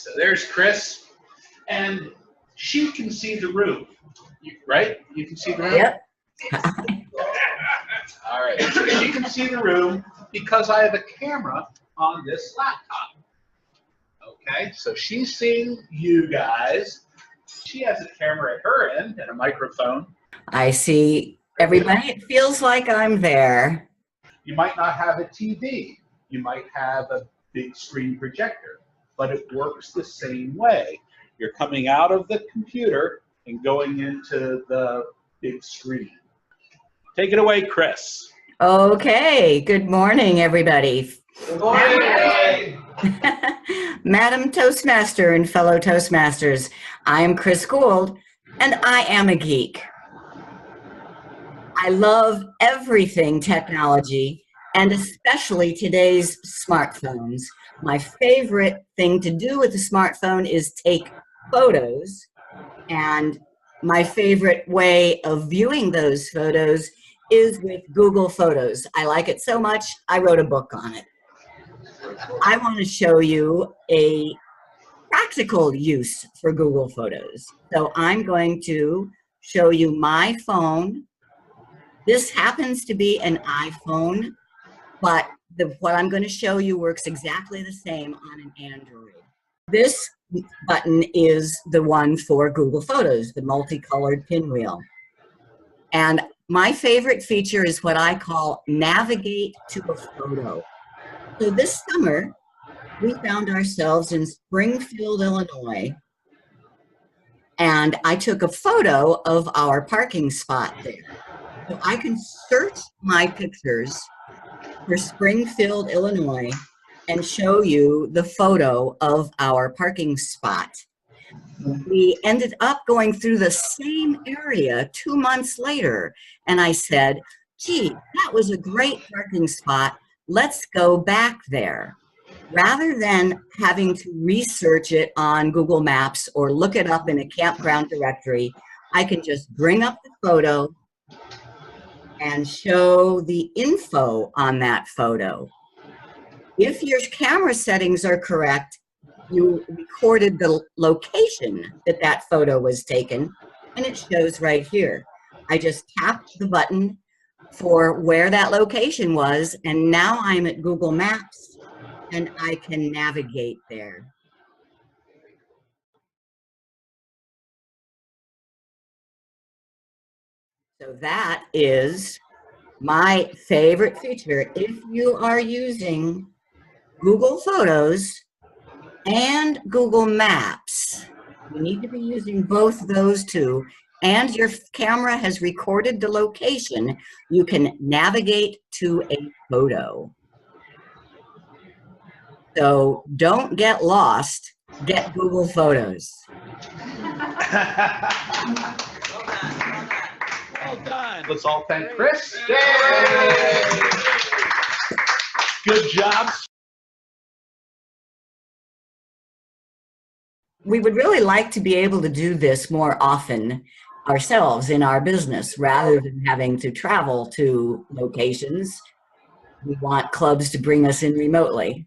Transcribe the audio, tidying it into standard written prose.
So there's Chris, and she can see the room, right? You can see the room? Yep. All right, so she can see the room because I have a camera on this laptop. Okay, so she's seeing you guys. She has a camera at her end and a microphone. I see everybody. It feels like I'm there. You might not have a TV. You might have a big screen projector, but it works the same way. You're coming out of the computer and going into the big screen. Take it away, Chris. Okay. Good morning, everybody. Good morning. Madam Toastmaster and fellow Toastmasters, I am Chris Gould, and I am a geek. I love everything technology, and especially today's smartphones. My favorite thing to do with a smartphone is take photos, and my favorite way of viewing those photos is with Google Photos. I like it so much, I wrote a book on it. I want to show you a practical use for Google Photos. So I'm going to show you my phone. This happens to be an iPhone, but what I'm going to show you works exactly the same on an Android. This button is the one for Google Photos, the multicolored pinwheel. And my favorite feature is what I call navigate to a photo. So this summer, we found ourselves in Springfield, Illinois, and I took a photo of our parking spot there. So I can search my pictures for Springfield, Illinois, and show you the photo of our parking spot. We ended up going through the same area 2 months later, and I said, gee, that was a great parking spot. Let's go back there. Rather than having to research it on Google Maps or look it up in a campground directory, I can just bring up the photo and show the info on that photo. If your camera settings are correct, you recorded the location that that photo was taken, and it shows right here. I just tapped the button for where that location was, and now I'm at Google Maps, and I can navigate there. So that is my favorite feature. If you are using Google Photos and Google Maps, you need to be using both those two, and your camera has recorded the location, you can navigate to a photo. So don't get lost, get Google Photos. Well done. Let's all thank Chris. Yay! Good job. We would really like to be able to do this more often ourselves in our business rather than having to travel to locations. We want clubs to bring us in remotely.